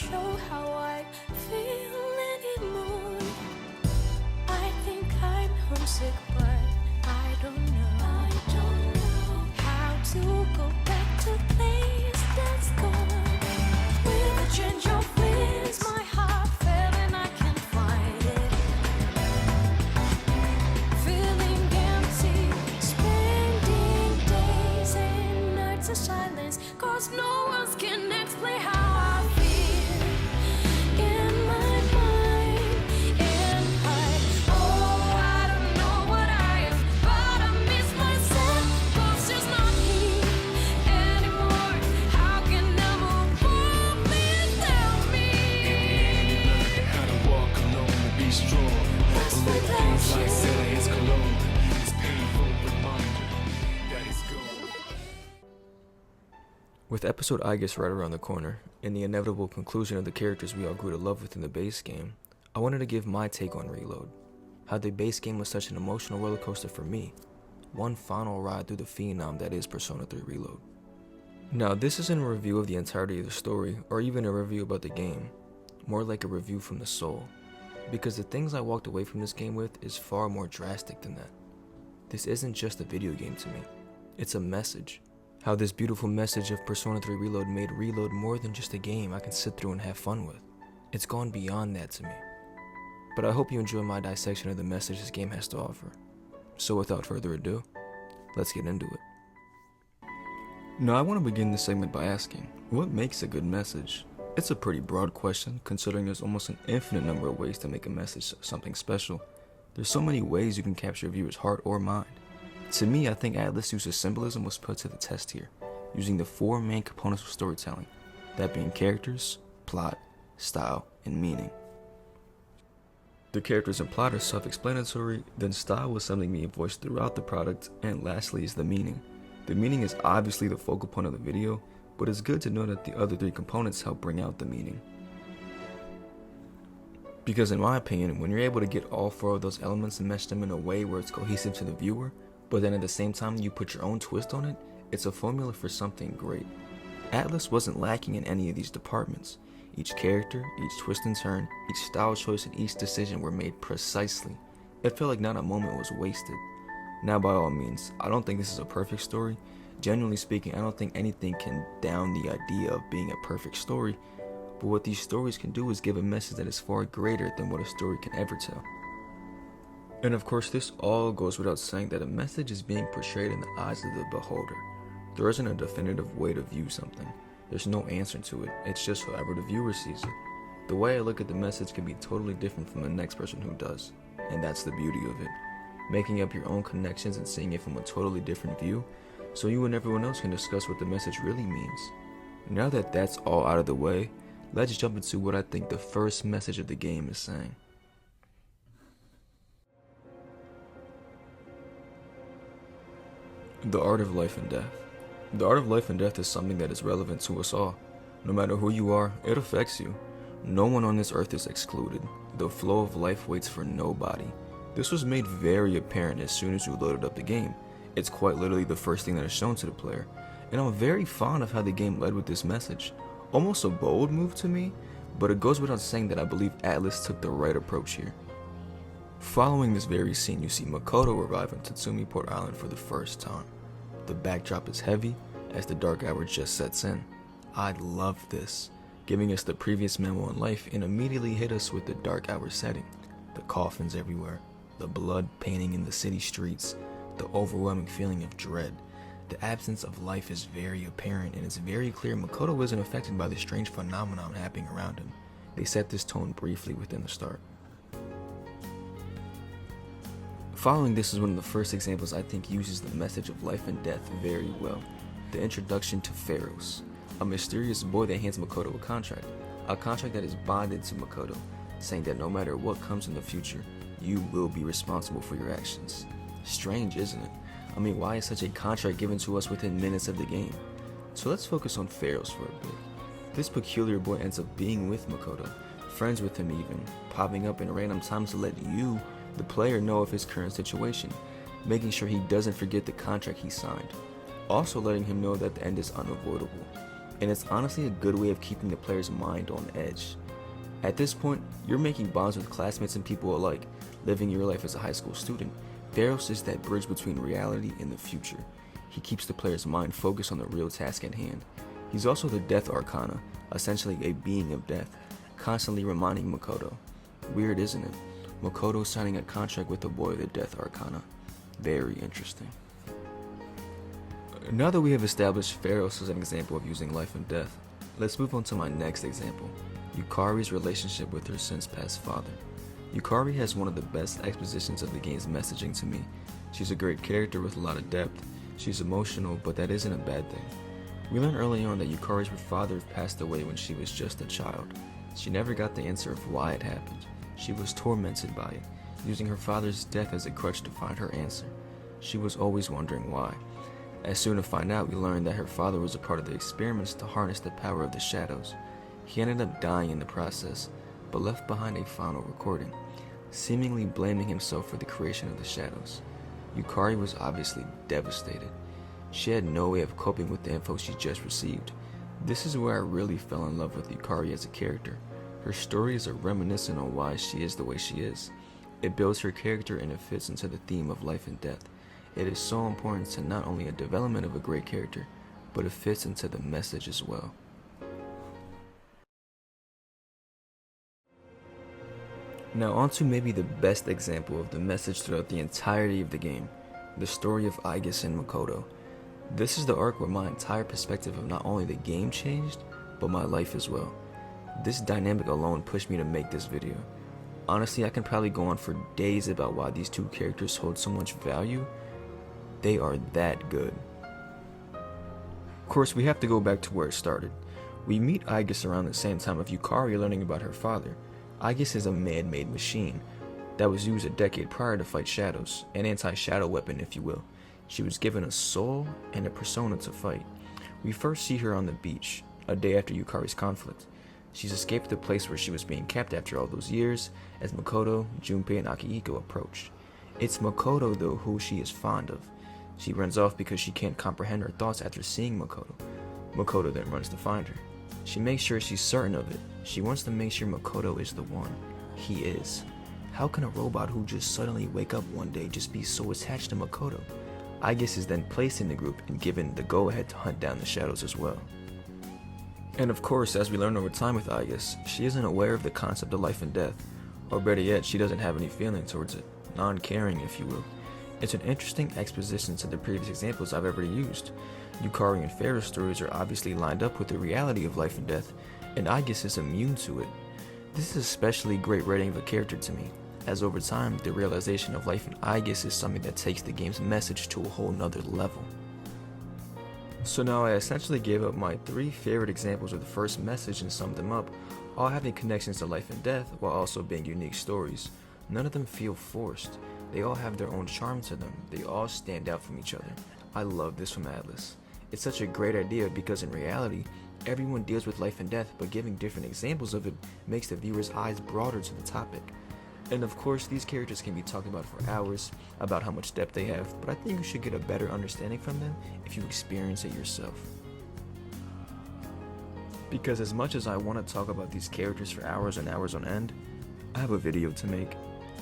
show how I feel anymore. I think I'm homesick, but I don't know how to go back to the place that's gone. With a change of winds, my heart fell and I can't find it. Feeling empty, spending days and nights of silence, 'cause no one can explain how I feel in my mind. And I don't know what I am, but I miss myself, 'cause it's not here anymore. How can I move on? Please tell me. How to walk alone and be strong. That's Little without things like you. Sela is cologne. It's painful reminder that it's gone. With episodeaigis right around the corner, and the inevitable conclusion of the characters we all grew to love within the base game, I wanted to give my take on Reload. How the base game was such an emotional roller coaster for me. One final ride through the phenom that is Persona 3 Reload. Now, this isn't a review of the entirety of the story, or even a review about the game. More like a review from the soul. Because the things I walked away from this game with is far more drastic than that. This isn't just a video game to me. It's a message. How this beautiful message of Persona 3 Reload made Reload more than just a game I can sit through and have fun with. It's gone beyond that to me. But I hope you enjoy my dissection of the message this game has to offer. So without further ado, let's get into it. Now I want to begin this segment by asking, what makes a good message? It's a pretty broad question, considering there's almost an infinite number of ways to make a message something special. There's so many ways you can capture a viewer's heart or mind. To me, I think Atlus' use of symbolism was put to the test here, using the four main components of storytelling, that being characters, plot, style, and meaning. The characters and plot are self-explanatory, then style was something being voiced throughout the product, and lastly is the meaning. The meaning is obviously the focal point of the video, but it's good to know that the other three components help bring out the meaning. Because in my opinion, when you're able to get all four of those elements and mesh them in a way where it's cohesive to the viewer, but then at the same time you put your own twist on it, it's a formula for something great. Atlus wasn't lacking in any of these departments. Each character, each twist and turn, each style choice, and each decision were made precisely. It felt like not a moment was wasted. Now by all means, I don't think this is a perfect story. Genuinely speaking, I don't think anything can down the idea of being a perfect story, but what these stories can do is give a message that is far greater than what a story can ever tell. And of course, this all goes without saying that a message is being portrayed in the eyes of the beholder. There isn't a definitive way to view something. There's no answer to it. It's just however the viewer sees it. The way I look at the message can be totally different from the next person who does. And that's the beauty of it. Making up your own connections and seeing it from a totally different view, so you and everyone else can discuss what the message really means. Now that that's all out of the way, let's jump into what I think the first message of the game is saying. The art of life and death. The art of life and death is something that is relevant to us all. No matter who you are, it affects you. No one on this earth is excluded. The flow of life waits for nobody. This was made very apparent as soon as you loaded up the game. It's quite literally the first thing that is shown to the player. And I'm very fond of how the game led with this message. Almost a bold move to me, but it goes without saying that I believe Atlus took the right approach here. Following this very scene, you see Makoto arrive on Tatsumi Port Island for the first time. The backdrop is heavy as the dark hour just sets in. I love this, giving us the previous memo in life and immediately hit us with the dark hour setting. The coffins everywhere, the blood painting in the city streets, the overwhelming feeling of dread. The absence of life is very apparent, and it's very clear Makoto isn't affected by the strange phenomenon happening around him. They set this tone briefly within the start. Following this is one of the first examples I think uses the message of life and death very well. The introduction to Pharos, a mysterious boy that hands Makoto a contract that is bonded to Makoto, saying that no matter what comes in the future, you will be responsible for your actions. Strange, isn't it? I mean, why is such a contract given to us within minutes of the game? So let's focus on Pharos for a bit. This peculiar boy ends up being with Makoto, friends with him even, popping up in random times to let you, the player, know of his current situation, making sure he doesn't forget the contract he signed, also letting him know that the end is unavoidable. and it's honestly a good way of keeping the player's mind on edge. At this point, you're making bonds with classmates and people alike, living your life as a high school student. Pharos is that bridge between reality and the future. He keeps the player's mind focused on the real task at hand. He's also the Death Arcana, essentially a being of death, constantly reminding Makoto. Weird, isn't it? Makoto signing a contract with the boy of the Death Arcana. Very interesting. Now that we have established Pharos as an example of using life and death, let's move on to my next example, Yukari's relationship with her since-passed father. Yukari has one of the best expositions of the game's messaging to me. She's a great character with a lot of depth. She's emotional, but that isn't a bad thing. We learn early on that Yukari's father passed away when she was just a child. She never got the answer of why it happened. She was tormented by it, using her father's death as a crutch to find her answer. She was always wondering why. As soon to find out, we learned that her father was a part of the experiments to harness the power of the shadows. He ended up dying in the process, but left behind a final recording, seemingly blaming himself for the creation of the shadows. Yukari was obviously devastated. She had no way of coping with the info she just received. This is where I really fell in love with Yukari as a character. Her stories are reminiscent on why she is the way she is. It builds her character and it fits into the theme of life and death. It is so important to not only a development of a great character, but it fits into the message as well. Now on to maybe the best example of the message throughout the entirety of the game, the story of Aigis and Makoto. This is the arc where my entire perspective of not only the game changed, but my life as well. This dynamic alone pushed me to make this video. Honestly, I can probably go on for days about why these two characters hold so much value. They are that good. Of course, we have to go back to where it started. We meet Aigis around the same time of Yukari learning about her father. Aigis is a man-made machine that was used a decade prior to fight shadows, an anti-shadow weapon if you will. She was given a soul and a persona to fight. We first see her on the beach, a day after Yukari's conflict. She's escaped the place where she was being kept after all those years, as Makoto, Junpei, and Akihiko approached. It's Makoto though who she is fond of. She runs off because she can't comprehend her thoughts after seeing Makoto. Makoto then runs to find her. She makes sure she's certain of it. She wants to make sure Makoto is the one. He is. How can a robot who just suddenly wake up one day just be so attached to Makoto? Aigis is then placed in the group and given the go-ahead to hunt down the shadows as well. And of course, as we learn over time with Aigis, she isn't aware of the concept of life and death, or better yet, she doesn't have any feeling towards it, non-caring if you will. It's an interesting exposition to the previous examples I've ever used. Yukari and Pharos stories are obviously lined up with the reality of life and death, and Aigis is immune to it. This is especially great writing of a character to me, as over time, the realization of life in Aigis is something that takes the game's message to a whole nother level. So now I essentially gave up my 3 favorite examples of the first message and summed them up, all having connections to life and death while also being unique stories. None of them feel forced. They all have their own charm to them. They all stand out from each other. I love this from Atlus. It's such a great idea because in reality, everyone deals with life and death, but giving different examples of it makes the viewer's eyes broader to the topic. And of course, these characters can be talked about for hours, about how much depth they have, but I think you should get a better understanding from them if you experience it yourself. Because as much as I want to talk about these characters for hours and hours on end, I have a video to make.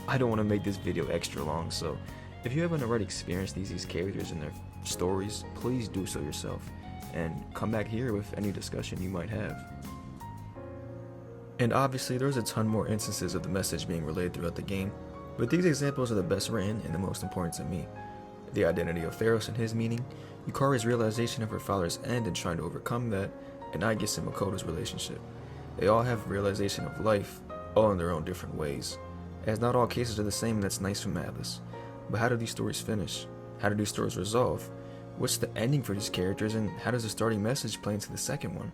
I don't want to make this video extra long, so if you haven't already experienced these characters and their stories, please do so yourself, and come back here with any discussion you might have. And obviously there's a ton more instances of the message being relayed throughout the game, but these examples are the best written and the most important to me. The identity of Pharos and his meaning, Yukari's realization of her father's end and trying to overcome that, and Aigis and Makoto's relationship. They all have realization of life, all in their own different ways. As not all cases are the same, and that's nice from Atlus. But how do these stories finish? How do these stories resolve? What's the ending for these characters, and how does the starting message play into the second one?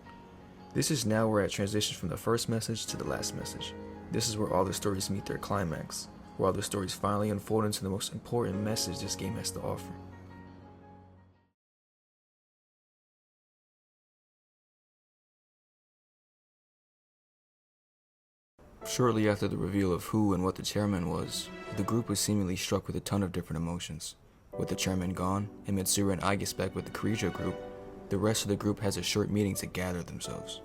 This is now where I transition from the first message to the last message. This is where all the stories meet their climax, where all the stories finally unfold into the most important message this game has to offer. Shortly after the reveal of who and what the chairman was, the group was seemingly struck with a ton of different emotions. With the chairman gone, and Mitsuru and Aigis back with the Kirijo group, The rest of the group has a short meeting to gather themselves.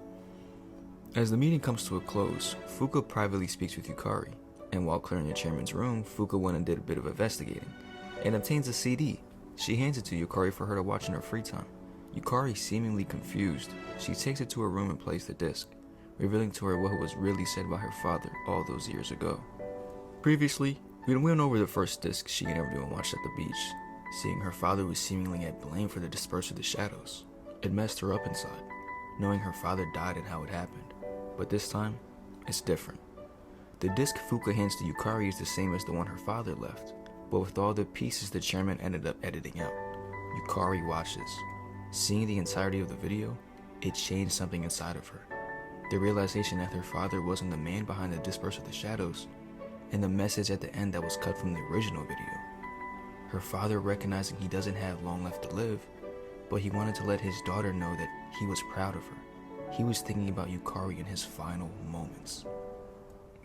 As the meeting comes to a close, Fuka privately speaks with Yukari, and while clearing the chairman's room, Fuka went and did a bit of investigating, and obtains a CD. She hands it to Yukari for her to watch in her free time. Yukari, seemingly confused, she takes it to her room and plays the disc, revealing to her what was really said by her father all those years ago. Previously, we went over the first disc she and everyone watched at the beach, seeing her father was seemingly at blame for the dispersal of the shadows. It messed her up inside, knowing her father died and how it happened. But this time, it's different. The disc Fuka hands to Yukari is the same as the one her father left, but with all the pieces the chairman ended up editing out. Yukari watches. Seeing the entirety of the video, it changed something inside of her. The realization that her father wasn't the man behind the dispersal of the shadows, and the message at the end that was cut from the original video. Her father recognizing he doesn't have long left to live, but he wanted to let his daughter know that he was proud of her. He was thinking about Yukari in his final moments.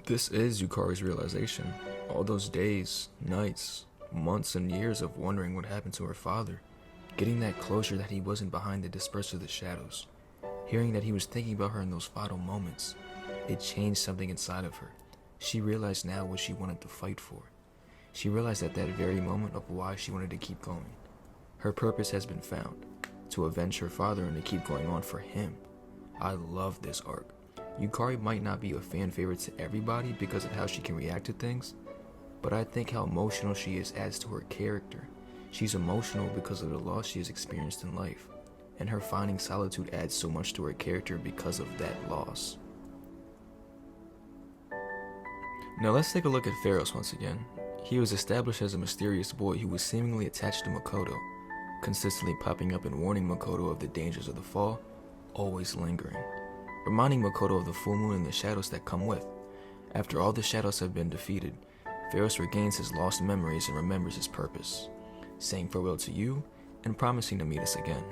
This is Yukari's realization. All those days, nights, months, and years of wondering what happened to her father. Getting that closure that he wasn't behind the dispersal of the shadows. Hearing that he was thinking about her in those final moments. It changed something inside of her. She realized now what she wanted to fight for. She realized at that very moment of why she wanted to keep going. Her purpose has been found. To avenge her father and to keep going on for him. I love this arc. Yukari might not be a fan favorite to everybody because of how she can react to things, but I think how emotional she is adds to her character. She's emotional because of the loss she has experienced in life, and her finding solitude adds so much to her character because of that loss. Now let's take a look at Pharos once again. He was established as a mysterious boy who was seemingly attached to Makoto, consistently popping up and warning Makoto of the dangers of the fall, always lingering, reminding Makoto of the full moon and the shadows that come with. After all the shadows have been defeated, Pharos regains his lost memories and remembers his purpose, saying farewell to you and promising to meet us again.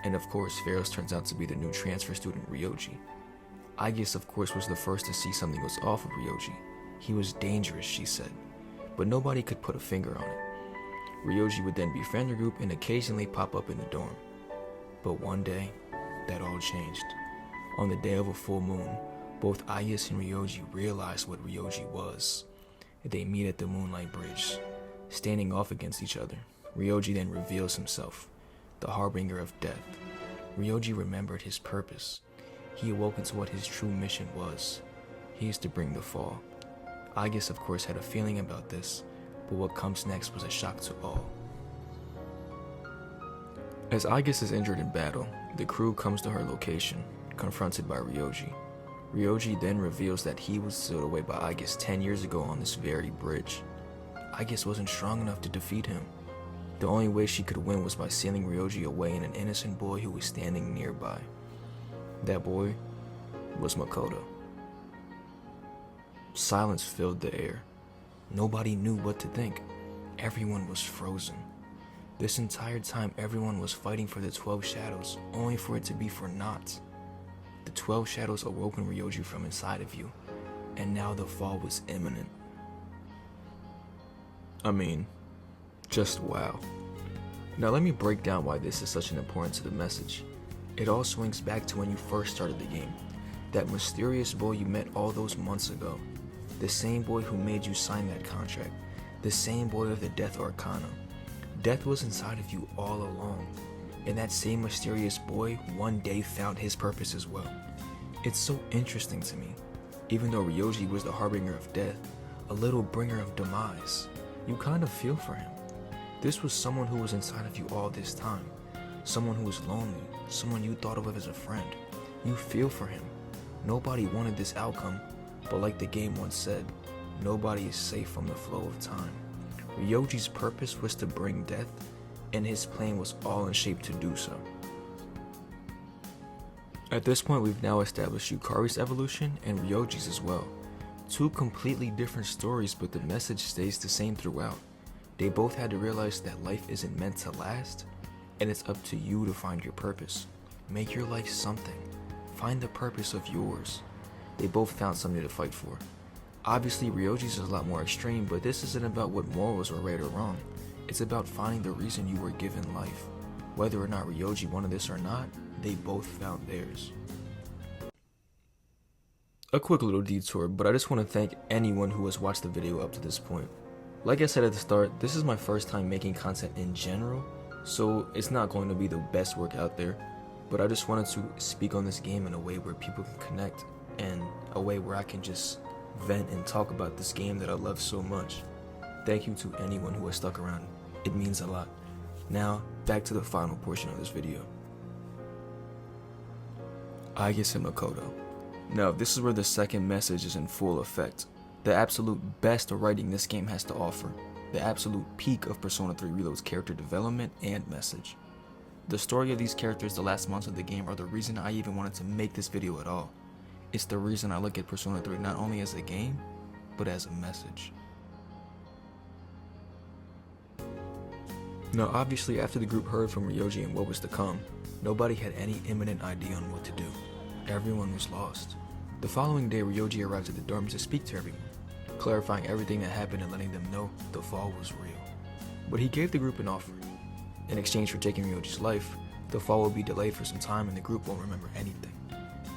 And of course, Pharos turns out to be the new transfer student Ryoji. Aigis of course was the first to see something was off with Ryoji. He was dangerous, she said, but nobody could put a finger on it. Ryoji would then befriend the group and occasionally pop up in the dorm. But one day, that all changed. On the day of a full moon, both Aigis and Ryoji realized what Ryoji was. They meet at the Moonlight Bridge, standing off against each other. Ryoji then reveals himself, the harbinger of death. Ryoji remembered his purpose. He awoke into what his true mission was. He is to bring the fall. Aigis of course had a feeling about this, but what comes next was a shock to all. As Aigis is injured in battle, the crew comes to her location, confronted by Ryoji. Ryoji then reveals that he was sealed away by Aigis 10 years ago on this very bridge. Aigis wasn't strong enough to defeat him. The only way she could win was by sealing Ryoji away in an innocent boy who was standing nearby. That boy was Makoto. Silence filled the air. Nobody knew what to think. Everyone was frozen. This entire time everyone was fighting for the 12 shadows, only for it to be for naught. The 12 shadows awoken Ryoji from inside of you, and now the fall was imminent. I mean, just wow. Now let me break down why this is such an importance to the message. It all swings back to when you first started the game. That mysterious boy you met all those months ago. The same boy who made you sign that contract. The same boy of the Death Arcana. Death was inside of you all along. And that same mysterious boy one day found his purpose as well. It's so interesting to me. Even though Ryoji was the harbinger of death, a little bringer of demise, you kind of feel for him. This was someone who was inside of you all this time. Someone who was lonely. Someone you thought of as a friend. You feel for him. Nobody wanted this outcome, but like the game once said, nobody is safe from the flow of time. Ryoji's purpose was to bring death, and his plan was all in shape to do so. At this point, we've now established Yukari's evolution and Ryoji's as well. Two completely different stories, but the message stays the same throughout. They both had to realize that life isn't meant to last, and it's up to you to find your purpose. Make your life something. Find the purpose of yours. They both found something to fight for. Obviously, Ryoji's is a lot more extreme, but this isn't about what morals are right or wrong. It's about finding the reason you were given life. Whether or not Ryoji wanted this or not, they both found theirs. A quick little detour, but I just want to thank anyone who has watched the video up to this point. Like I said at the start, this is my first time making content in general, so it's not going to be the best work out there, but I just wanted to speak on this game in a way where people can connect, and a way where I can just vent and talk about this game that I love so much. Thank you to anyone who has stuck around. It means a lot. Now, back to the final portion of this video. Aigis and Makoto. Now, this is where the second message is in full effect. The absolute best of writing this game has to offer. The absolute peak of Persona 3 Reload's character development and message. The story of these characters the last months of the game are the reason I even wanted to make this video at all. It's the reason I look at Persona 3 not only as a game, but as a message. Now obviously after the group heard from Ryoji and what was to come, nobody had any imminent idea on what to do. Everyone was lost. The following day Ryoji arrived at the dorm to speak to everyone, clarifying everything that happened and letting them know the fall was real. But he gave the group an offer. In exchange for taking Ryoji's life, the fall will be delayed for some time and the group won't remember anything.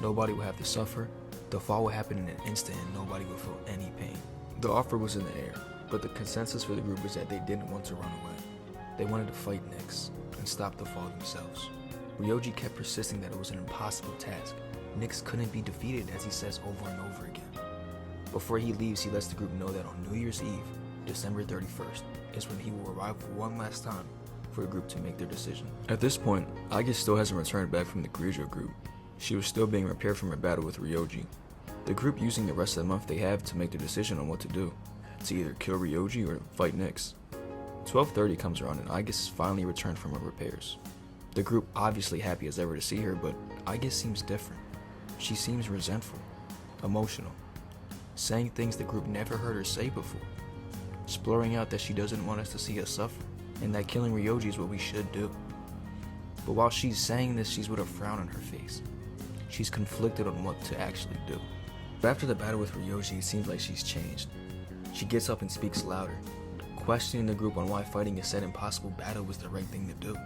Nobody will have to suffer, the fall will happen in an instant and nobody will feel any pain. The offer was in the air, but the consensus for the group was that they didn't want to run away. They wanted to fight Nyx and stop the fall themselves. Ryoji kept persisting that it was an impossible task. Nyx couldn't be defeated, as he says over and over again. Before he leaves, he lets the group know that on New Year's Eve, December 31st, is when he will arrive one last time for the group to make their decision. At this point, Aigis still hasn't returned back from the Grigio group. She was still being repaired from her battle with Ryoji. The group using the rest of the month they have to make their decision on what to do, to either kill Ryoji or fight Nyx. 12:30 comes around and Aigis finally returned from her repairs. The group obviously happy as ever to see her, but Aigis seems different. She seems resentful, emotional, saying things the group never heard her say before, splurring out that she doesn't want us to see us suffer, and that killing Ryoji is what we should do. But while she's saying this, she's with a frown on her face. She's conflicted on what to actually do. But after the battle with Ryoji, it seems like she's changed. She gets up and speaks louder, questioning the group on why fighting a said impossible battle was the right thing to do.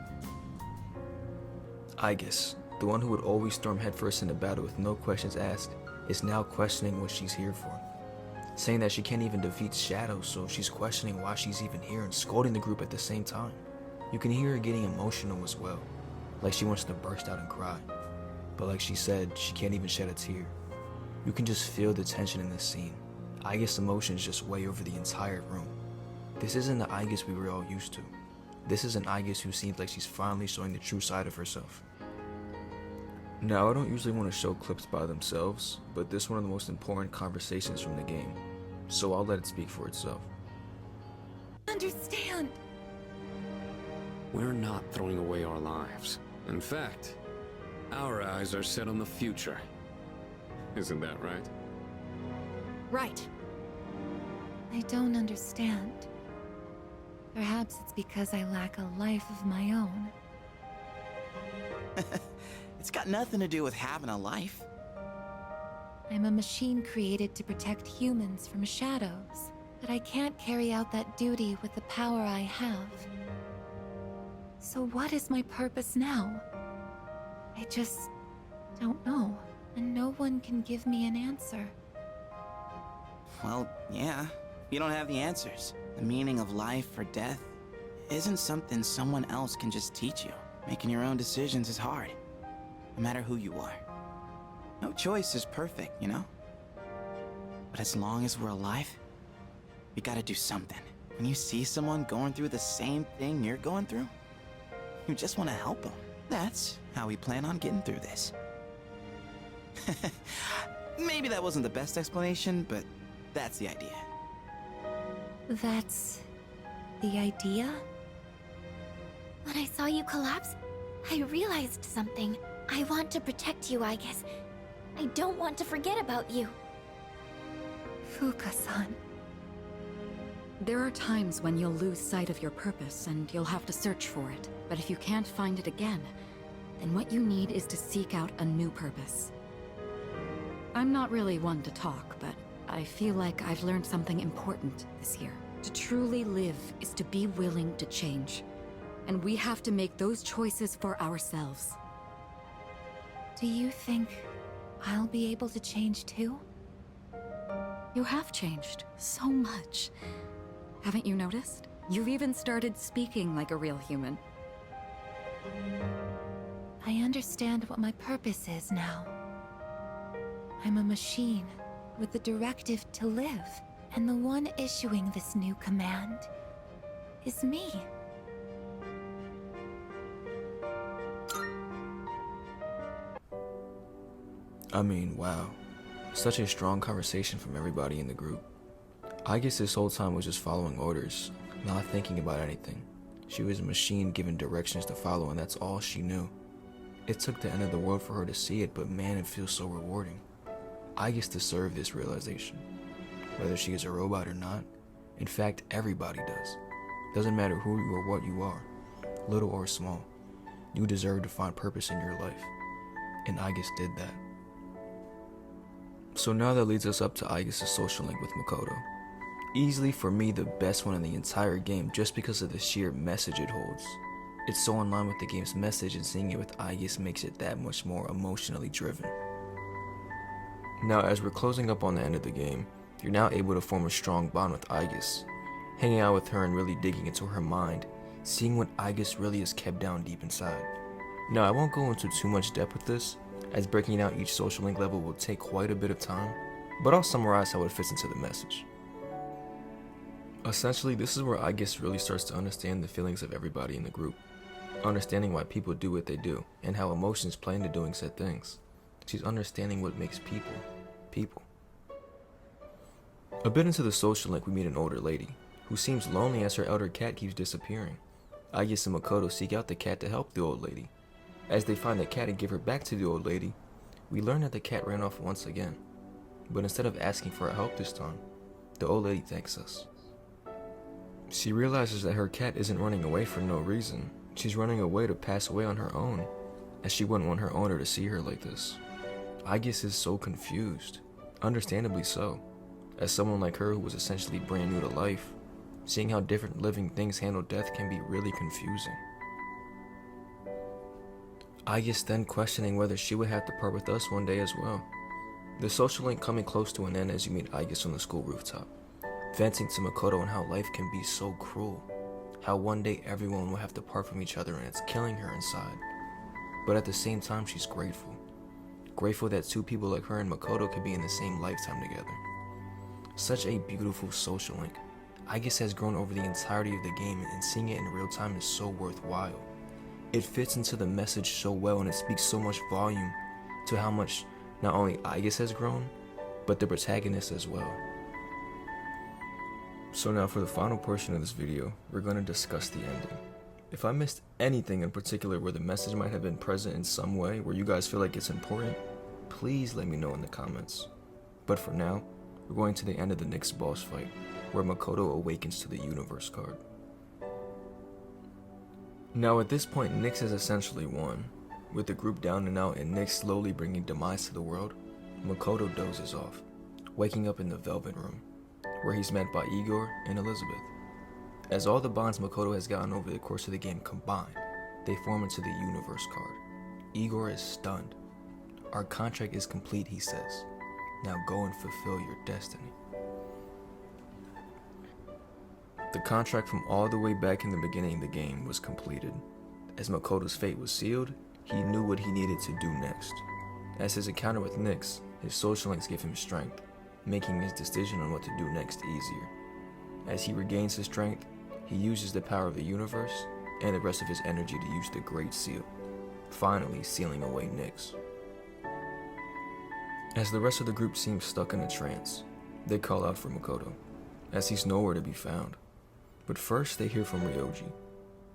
Aigis, the one who would always storm headfirst into battle with no questions asked, is now questioning what she's here for. Saying that she can't even defeat Shadow, so she's questioning why she's even here and scolding the group at the same time. You can hear her getting emotional as well, like she wants to burst out and cry. But like she said, she can't even shed a tear. You can just feel the tension in this scene. Aigis' emotions just weigh over the entire room. This isn't the Aigis we were all used to. This is an Aigis who seems like she's finally showing the true side of herself. Now, I don't usually want to show clips by themselves, but this is one of the most important conversations from the game, so I'll let it speak for itself. Understand. We're not throwing away our lives. In fact, our eyes are set on the future. Isn't that right? Right. I don't understand. Perhaps it's because I lack a life of my own. It's got nothing to do with having a life. I'm a machine created to protect humans from shadows, but I can't carry out that duty with the power I have. So what is my purpose now? I just don't know, and no one can give me an answer. Well, yeah, you don't have the answers. The meaning of life or death isn't something someone else can just teach you. Making your own decisions is hard, no matter who you are. No choice is perfect, you know? But as long as we're alive, we gotta do something. When you see someone going through the same thing you're going through, you just want to help them. That's how we plan on getting through this. Maybe that wasn't the best explanation, but that's the idea. That's the idea? When I saw you collapse, I realized something. I want to protect you, Aigis. I don't want to forget about you. Fuka-san. There are times when you'll lose sight of your purpose and you'll have to search for it. But if you can't find it again, then what you need is to seek out a new purpose. I'm not really one to talk, but I feel like I've learned something important this year. To truly live is to be willing to change. and we have to make those choices for ourselves. Do you think I'll be able to change too? You have changed so much. Haven't you noticed? You've even started speaking like a real human. I understand what my purpose is now. I'm a machine with the directive to live, and the one issuing this new command is me. I mean, wow. Such a strong conversation from everybody in the group. I guess this whole time was just following orders, not thinking about anything. She was a machine given directions to follow, and that's all she knew. It took the end of the world for her to see it, but man, it feels so rewarding. Aigis deserved this realization. Whether she is a robot or not, in fact, everybody does. Doesn't matter who you or what you are, little or small. You deserve to find purpose in your life. And Aigis did that. So now that leads us up to Aigis' social link with Makoto. Easily for me the best one in the entire game just because of the sheer message it holds. It's so in line with the game's message, and seeing it with Aigis makes it that much more emotionally driven. Now as we're closing up on the end of the game, you're now able to form a strong bond with Aigis. Hanging out with her and really digging into her mind, seeing what Aigis really is kept down deep inside. Now I won't go into too much depth with this, as breaking out each social link level will take quite a bit of time, but I'll summarize how it fits into the message. Essentially, this is where Aigis really starts to understand the feelings of everybody in the group, understanding why people do what they do, and how emotions play into doing said things. She's understanding what makes people, people. A bit into the social link, we meet an older lady, who seems lonely as her elder cat keeps disappearing. Aigis and Makoto seek out the cat to help the old lady. As they find the cat and give her back to the old lady, we learn that the cat ran off once again. But instead of asking for our help this time, the old lady thanks us. She realizes that her cat isn't running away for no reason. She's running away to pass away on her own, as she wouldn't want her owner to see her like this. Aigis is so confused, understandably so, as someone like her who was essentially brand new to life, seeing how different living things handle death can be really confusing. Aigis then questioning whether she would have to part with us one day as well. The social link coming close to an end as you meet Aigis on the school rooftop, venting to Makoto on how life can be so cruel, how one day everyone will have to part from each other and it's killing her inside. But at the same time she's grateful. Grateful that two people like her and Makoto could be in the same lifetime together. Such a beautiful social link. Aigis has grown over the entirety of the game, and seeing it in real time is so worthwhile. It fits into the message so well, and it speaks so much volume to how much not only Aigis has grown, but the protagonist as well. So now for the final portion of this video, we're going to discuss the ending. If I missed anything in particular where the message might have been present in some way, where you guys feel like it's important, please let me know in the comments. But for now, we're going to the end of the Nyx boss fight, where Makoto awakens to the universe card. Now at this point, Nyx has essentially won. With the group down and out and Nyx slowly bringing demise to the world, Makoto dozes off, waking up in the Velvet Room, where he's met by Igor and Elizabeth. As all the bonds Makoto has gotten over the course of the game combine, they form into the universe card. Igor is stunned. Our contract is complete, he says. Now go and fulfill your destiny. The contract from all the way back in the beginning of the game was completed. As Makoto's fate was sealed, he knew what he needed to do next. As his encounter with Nyx, his social links give him strength, making his decision on what to do next easier. As he regains his strength, he uses the power of the universe and the rest of his energy to use the Great Seal, finally sealing away Nyx. As the rest of the group seems stuck in a trance, they call out for Makoto, as he's nowhere to be found. But first they hear from Ryoji,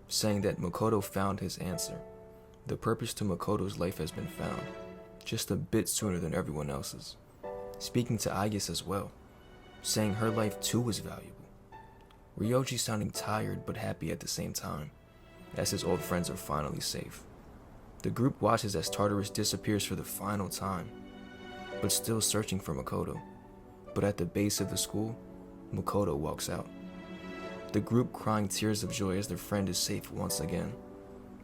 saying that Makoto found his answer. The purpose to Makoto's life has been found, just a bit sooner than everyone else's. Speaking to Aigis as well, saying her life too was valuable. Ryoji sounding tired but happy at the same time, as his old friends are finally safe. The group watches as Tartarus disappears for the final time, but still searching for Makoto. But at the base of the school, Makoto walks out. the group crying tears of joy as their friend is safe once again.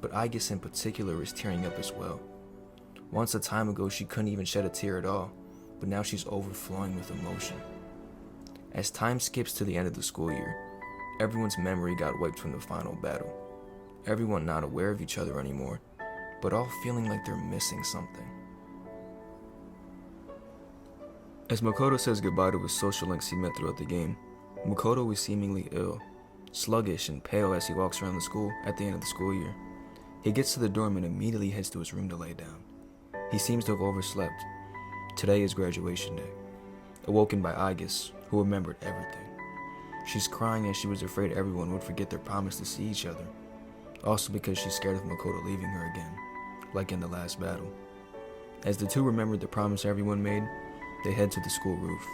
But Aigis in particular is tearing up as well. Once a time ago she couldn't even shed a tear at all, but now she's overflowing with emotion. As time skips to the end of the school year, everyone's memory got wiped from the final battle. Everyone not aware of each other anymore, but all feeling like they're missing something. As Makoto says goodbye to his social links he met throughout the game, Makoto is seemingly ill, sluggish and pale as he walks around the school at the end of the school year. He gets to the dorm and immediately heads to his room to lay down. He seems to have overslept. Today is graduation day. Awoken by Aigis, who remembered everything. She's crying as she was afraid everyone would forget their promise to see each other. Also because she's scared of Makoto leaving her again, like in the last battle. As the two remembered the promise everyone made, they head to the school roof.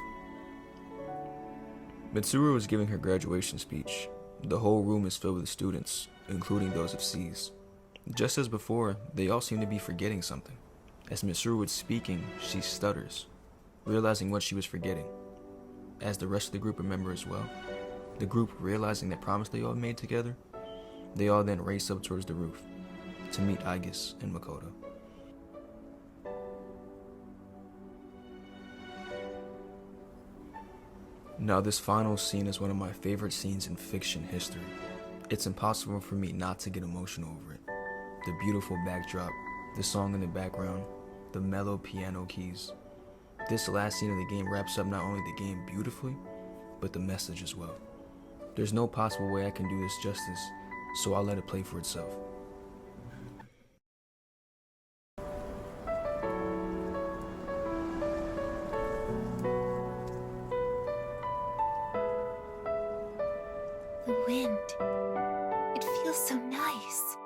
Mitsuru is giving her graduation speech. The whole room is filled with students, including those of C's. Just as before, they all seem to be forgetting something. As Mitsuru was speaking, she stutters, realizing what she was forgetting. As the rest of the group remember as well, the group realizing the promise they all made together, they all then race up towards the roof to meet Aigis and Makoto. Now this final scene is one of my favorite scenes in fiction history. It's impossible for me not to get emotional over it. The beautiful backdrop, the song in the background, the mellow piano keys. This last scene of the game wraps up not only the game beautifully, but the message as well. There's no possible way I can do this justice, so I'll let it play for itself. The wind. It feels so nice.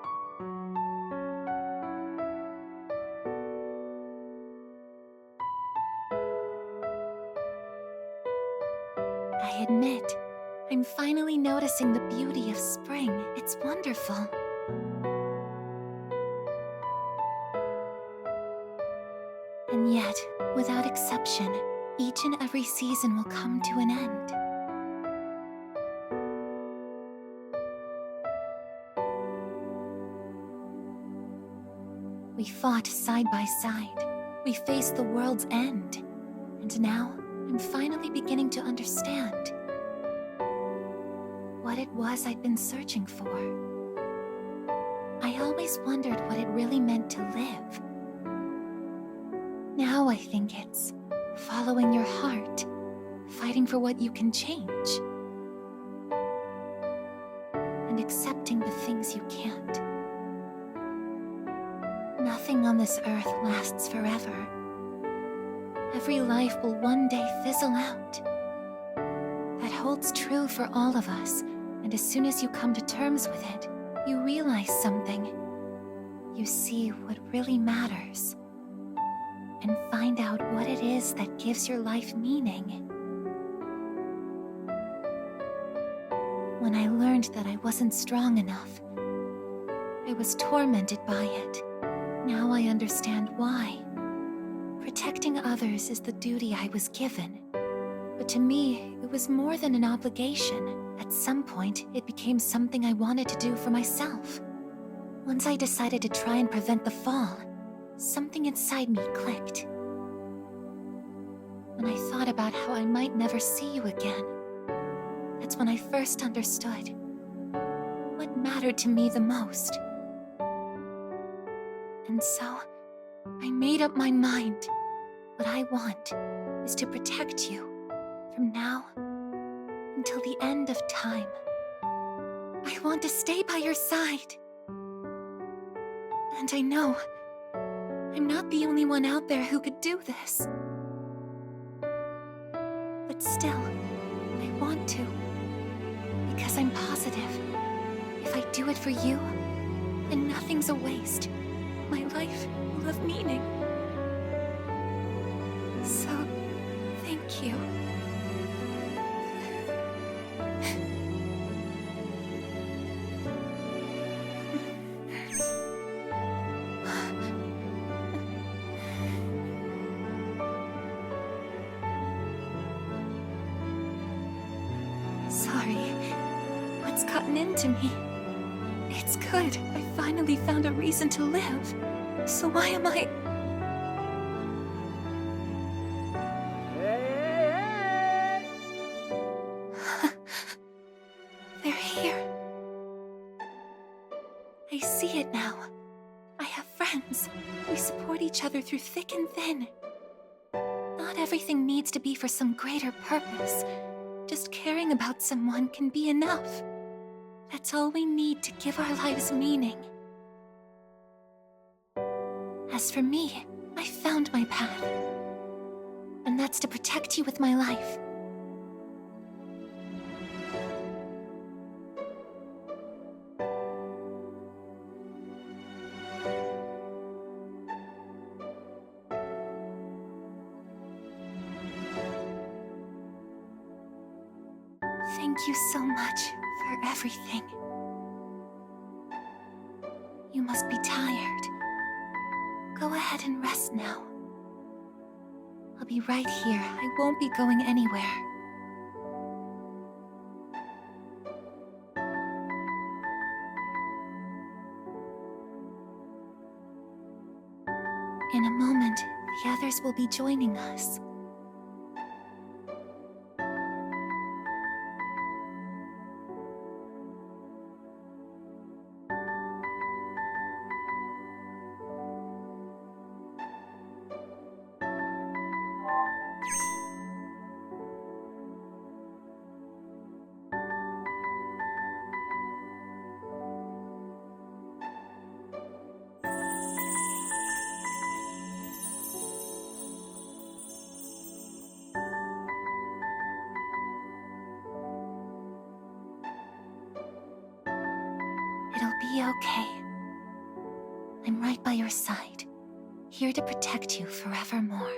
I admit, I'm finally noticing the beauty of spring. It's wonderful. And yet, without exception, each and every season will come to an end. We fought side by side. We faced the world's end. And now, I'm finally beginning to understand what it was I'd been searching for. I always wondered what it really meant to live. Now I think it's following your heart, fighting for what you can change, and accepting the things you can't. Nothing on this earth lasts forever. Every life will one day fizzle out. That holds true for all of us, and as soon as you come to terms with it, you realize something. You see what really matters, and find out what it is that gives your life meaning. When I learned that I wasn't strong enough, I was tormented by it. Now I understand why. Protecting others is the duty I was given. But to me, it was more than an obligation. At some point, it became something I wanted to do for myself. Once I decided to try and prevent the fall, something inside me clicked. When I thought about how I might never see you again, that's when I first understood what mattered to me the most. And so, I made up my mind. What I want is to protect you from now until the end of time. I want to stay by your side. And I know I'm not the only one out there who could do this. But still, I want to. Because I'm positive, if I do it for you, then nothing's a waste. My life will have meaning. So, thank you. Sorry. gotten into me. It's good. I finally found a reason to live. So why am I... They're here. I see it now. I have friends. We support each other through thick and thin. Not everything needs to be for some greater purpose. Just caring about someone can be enough. That's all we need to give our lives meaning. As for me, I found my path. And that's to protect you with my life. Thank you so much for everything. You must be tired. Go ahead and rest now. I'll be right here. I won't be going anywhere. In a moment, the others will be joining us. It'll be okay. I'm right by your side, here to protect you forevermore.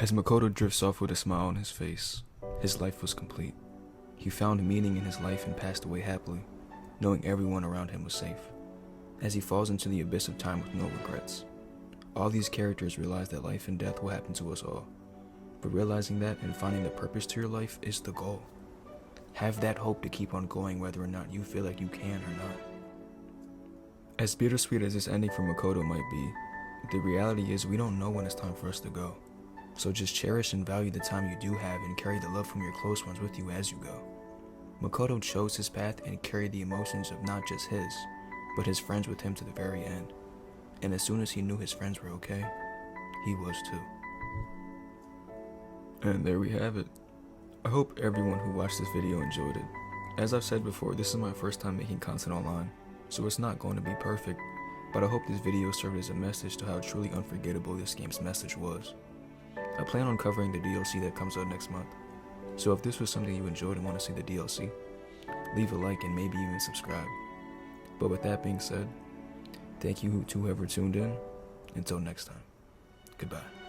As Makoto drifts off with a smile on his face, his life was complete. He found meaning in his life and passed away happily, knowing everyone around him was safe. As he falls into the abyss of time with no regrets, all these characters realize that life and death will happen to us all. But realizing that and finding the purpose to your life is the goal. Have that hope to keep on going whether or not you feel like you can or not. As bittersweet as this ending for Makoto might be, the reality is we don't know when it's time for us to go. So just cherish and value the time you do have and carry the love from your close ones with you as you go. Makoto chose his path and carried the emotions of not just his, but his friends with him to the very end. And as soon as he knew his friends were okay, he was too. And there we have it. I hope everyone who watched this video enjoyed it. As I've said before, this is my first time making content online, so it's not going to be perfect, but I hope this video served as a message to how truly unforgettable this game's message was. I plan on covering the DLC that comes out next month, so if this was something you enjoyed and want to see the DLC, leave a like and maybe even subscribe. But with that being said, thank you to whoever tuned in. Until next time, goodbye.